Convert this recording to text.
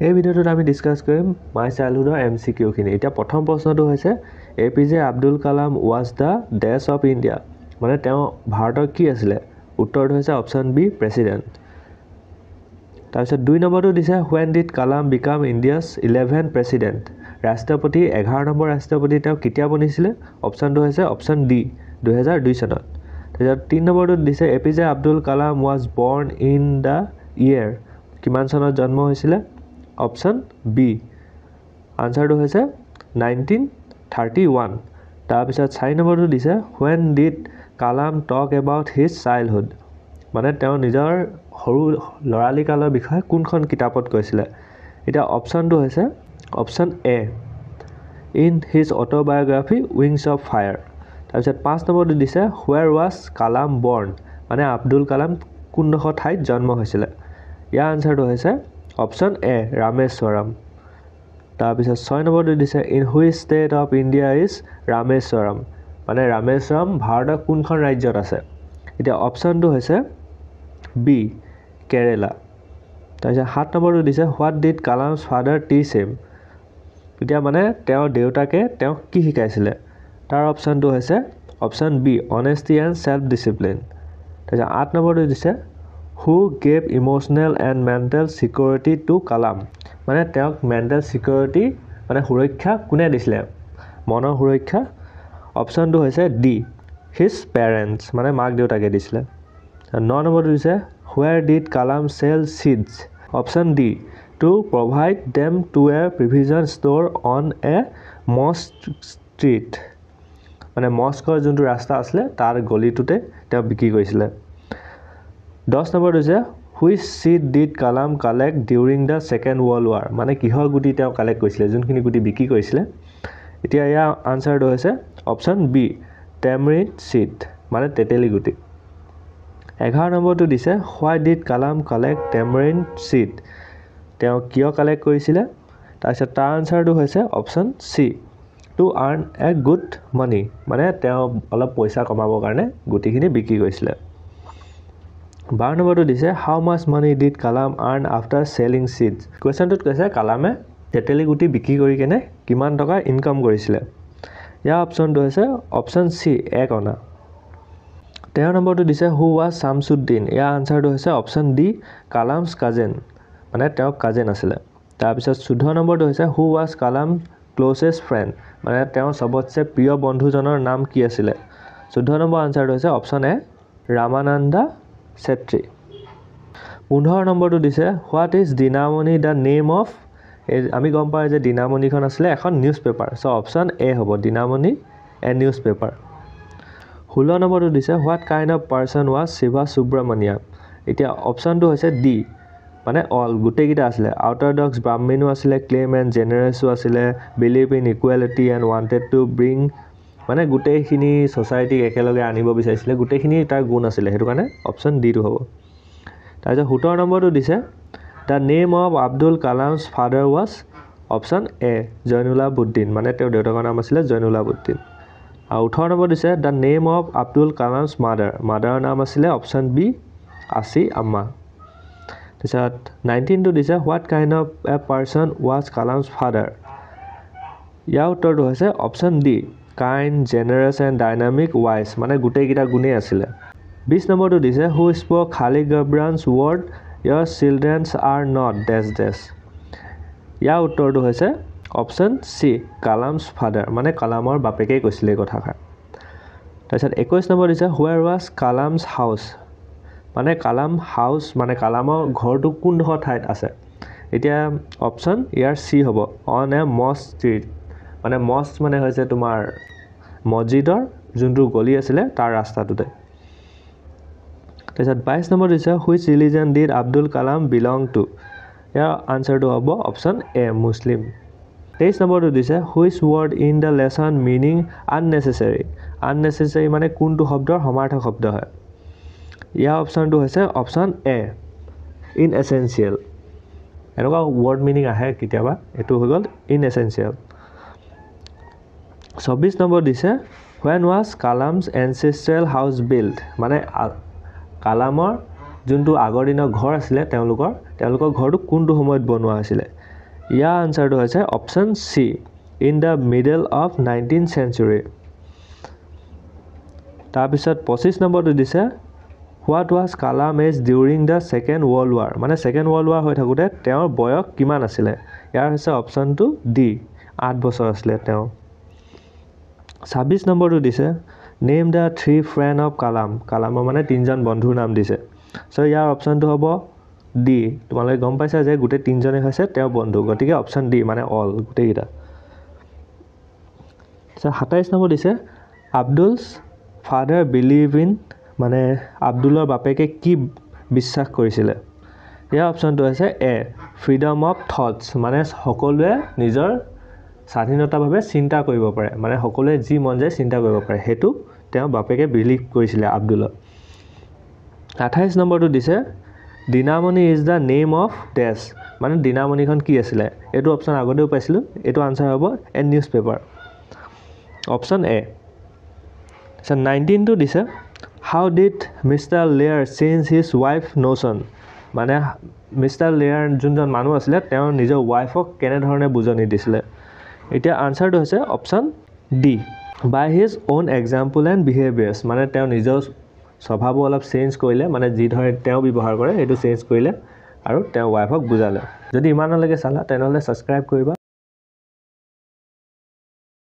এই ভিডিঅ'টোত আমি ডিসকাস কৰিম মাই চাইল্ডহুডৰ MCQ খিনি। এতিয়া প্ৰথম প্ৰশ্নটো হৈছে APJ Abdul Kalam was the ডেছ অফ ইণ্ডিয়া, মানে তেওঁ ভাৰতৰ কি আছিলে? উত্তৰটো হৈছে অপচন বি প্ৰেসিডেন্ট। তাৰপিছত 2 নম্বৰটো দিছে when did Kalam become India's 11th president, ৰাষ্ট্ৰপতি 11 নম্বৰ ৰাষ্ট্ৰপতি তেওঁ কেতিয়া বনিছিলে? অপচনটো হৈছে অপচন ডি 2002 চনত। তাৰপিছত 3 নম্বৰটো দিছে APJ Abdul Kalam was born in the year, কিমান চনত জন্ম হৈছিলে? অপচন বি আনসাৰটো হৈছে 1931। তাৰপিছত 4 নম্বৰটো দিছে when did Kalam talk about his childhood, মানে তেওঁ নিজৰ সৰু লৰালি কালৰ বিষয়ে কোনখন কিতাপত কৈছিলে? এটা অপচনটো হৈছে option A in his autobiography wings of fire। তাৰপিছত 5 নম্বৰটো দিছে where was কালাম born, মানে আব্দুল কালাম কোনডোখৰ ঠাইত জন্ম হৈছিলে? ইয়াৰ আনসাৰটো হৈছে অপচন এ ৰামেশ্বৰম। তাৰপিছত 6 নম্বৰটো দিছে in which state of India is Rameswaram, মানে ৰামেশ্বৰম ভাৰতৰ কোনখন ৰাজ্যত আছে? এতিয়া অপচনটো হৈছে বি কেৰেলা। তাৰপিছত 7 নম্বৰটো দিছে what did কালাম's father teach him, এতিয়া মানে তেওঁৰ দেউতাকে তেওঁক কি শিকাইছিলে? তাৰ অপচনটো হৈছে option B honesty and self discipline। তাৰপিছত 8 নম্বৰটো দিছে who gave emotional and mental security to Kalam, মানে তেওঁক মেণ্টেল সিকিউৰিটি মানে সুৰক্ষা কোনে দিছিলে? মনৰ সুৰক্ষা। অপচনটো হৈছে ডি his parents, মানে মাক দেউতাকে দিছিলে। 9 নম্বৰটো দিছে where did Kalam sell seeds, option D to provide them to a provision store on a mosque street, মানে মস্কৰ যোনটো ৰাস্তা আছিলে তাৰ গলিটোতে তেওঁ বিক্ৰী কৰিছিলে। 10 নম্বৰটো হৈছে which seed did Kalam collect during the second world war, মানে কিহৰ গুটি তেওঁ কালেক্ট কৰিছিলে, যোনখিনি গুটি বিক্ৰী কৰিছিলে? এতিয়া ইয়াৰ আনসাৰটো হৈছে অপচন বি tamarind seed, মানে তেতেলী গুটি। 11 নম্বৰটো দিছে why did Kalam collect tamarind seed, তেওঁ কিয় কালেক্ট কৰিছিলে? তাৰপিছত তাৰ আনসাৰটো হৈছে option C to earn a good money, মানে তেওঁ অলপ পইচা কমাবৰ কাৰণে গুটিখিনি বিক্ৰী কৰিছিলে। 12 নম্বৰটো দিছে how much money did Kalam earn after selling seeds, কুৱেশ্যনটোত কৈছে কালামে তেতেলী গুটি বিক্ৰী কৰি কেনে কিমান টকা ইনকাম কৰিছিলে? ইয়াৰ অপচনটো হৈছে অপচন চি 1 অনা। 13 নম্বৰটো দিছে who was শামছুদ্দিন, ইয়াৰ আনসাৰটো হৈছে অপচন ডি কালামছ কাজেন, মানে তেওঁ কাজেন আছিলে। তাৰপিছত 14 নম্বৰটো হৈছে who was কালাম ক্লোজেষ্ট ফ্ৰেণ্ড, মানে তেওঁৰ সবতছে প্ৰিয় বন্ধুজনৰ নাম কি আছিলে? 14 নম্বৰ আনসাৰটো হৈছে অপচন এ ৰামানন্দা ছেত্ৰী। 15 নম্বৰটো দিছে what is Dinamani the name of, আমি গম পাওঁ যে দিনামণিখন আছিলে এখন newspaper, so' option A হ'ব দিনামণি এ নিউজ পেপাৰ। 16 নম্বৰটো দিছে what kind of person was Shiva Subramaniam, এতিয়া অপচনটো হৈছে ডি মানে অল গোটেইকেইটা আছিলে। অৰ্থডক্স ব্ৰাহ্মণো আছিলে, ক্লেম এণ্ড জেনাৰেছো আছিলে, believe in equality and wanted two bring, মানে গোটেইখিনি ছ'চাইটিক একেলগে আনিব বিচাৰিছিলে, গোটেইখিনি তাৰ গুণ আছিলে, সেইটো কাৰণে অপচন ডিটো হ'ব। তাৰপিছত 17 নম্বৰটো দিছে the name of Abdul Kalam's father was, option A Zainulabdeen, মানে তেওঁৰ দেউতাকৰ নাম আছিলে জৈনুলাবুদ্দিন। আৰু 18 নম্বৰ দিছে the name of Abdul Kalam's মাদাৰৰ নাম আছিলে অপচন বি আসি আম্মা। তাৰপিছত 19টো দিছে what kind of a person was Kalam's father, ইয়াৰ উত্তৰটো হৈছে option D kind generous and dynamic wise, মানে গোটেইকেইটা গুণেই আছিলে। 20 নম্বৰটো দিছে who spoke Khalid Gibran's word your childrens are not dash dash, ইয়াৰ উত্তৰটো হৈছে অপচন চি কালামছ ফাদাৰ, মানে কালামৰ বাপেকেই কৈছিলে এই কথাষাৰ। তাৰপিছত 21 নম্বৰ দিছে হুৱেৰ ৱাজ কালামছ হাউচ, মানে কালাম হাউচ মানে কালামৰ ঘৰটো কোনডোখৰ ঠাইত আছে? এতিয়া অপচন ইয়াৰ চি হ'ব অন এ মস্ক ষ্ট্ৰীট, মানে মস্ক মানে হৈছে তোমাৰ মছজিদৰ যোনটো গলি আছিলে তাৰ ৰাস্তাটোতে। তাৰপিছত 22 নম্বৰ দিছে which religion did Abdul Kalam belong to, ইয়াৰ আনসাৰটো হ'ব অপচন এ মুছলিম। 23 নম্বৰটো দিছে which word in the lesson meaning unnecessary, unnecessary মানে কোনটো শব্দৰ সমাৰ্থক শব্দ হয়? ইয়াৰ অপচনটো হৈছে অপচন এ ইনএছেঞ্চিয়েল, এনেকুৱা ৱৰ্ড মিনিং আহে কেতিয়াবা, এইটো হৈ গ'ল ইনএছেঞ্চিয়েল। 24 নম্বৰ দিছে when was Kalam's এনচেষ্ট্ৰেল house build, মানে কালামৰ যোনটো আগৰ দিনৰ ঘৰ আছিলে তেওঁলোকৰ ঘৰটো কোনটো সময়ত বনোৱা হৈছিলে? ইয়াৰ আনচাৰটো হৈছে option C in the middle of 19th century। তাৰপিছত 25 নম্বৰটো দিছে what was Kalam age during the Second World War, মানে ছেকেণ্ড ৱৰ্ল্ড ৱাৰ হৈ থাকোঁতে তেওঁৰ বয়স কিমান আছিলে? ইয়াৰ হৈছে অপশ্যনটো ডি 8 বছৰ আছিলে তেওঁ। 26 নম্বৰটো দিছে name the 3 friend of Kalam, কালামৰ মানে 3জন বন্ধুৰ নাম দিছে। চ' ইয়াৰ অপশ্যনটো হ'ব ডি। তোমালোকে গম পাইছা যে গোটেই 3জনে হৈছে তেওঁৰ বন্ধু, গতিকে অপশ্যন ডি মানে অল গোটেইকেইটা। 27 নম্বৰ দিছে আব্দুলছ ফাদাৰ বিলিভ ইন, মানে আব্দুলৰ বাপেকে কি বিশ্বাস কৰিছিলে? ইয়াৰ অপশ্যনটো হৈছে এ ফ্ৰীডম অফ থটছ, মানে সকলোৱে নিজৰ স্বাধীনতাভাৱে চিন্তা কৰিব পাৰে, মানে সকলোৱে যি মন যায় চিন্তা কৰিব পাৰে, সেইটো তেওঁ বাপেকে বিলিভ কৰিছিলে আব্দুলৰ। 28 নম্বৰটো দিছে Dinamani is the name of ডেছ, মানে দিনামণিখন কি আছিলে? এইটো অপশ্যন আগতেও পাইছিলোঁ, এইটো আনচাৰ হ'ব a newspaper, option A. 19টো দিছে how did mister Layer change his wife notion, মানে মিষ্টাৰ লেয়াৰ যোনজন মানুহ আছিলে তেওঁ নিজৰ ৱাইফক কেনেধৰণে বুজনি দিছিলে? এতিয়া আনচাৰটো হৈছে option D by his own example and behaviours, মানে তেওঁ নিজৰ স্বভাৱো অলপ চেঞ্জ কৰিলে, মানে যিধৰণে তেওঁ ব্যৱহাৰ কৰে সেইটো চেঞ্জ কৰিলে আৰু তেওঁ ৱাইফক বুজালে। যদি ইমানলৈকে চালা তেনেহ'লে ছাবস্ক্ৰাইব কৰিবা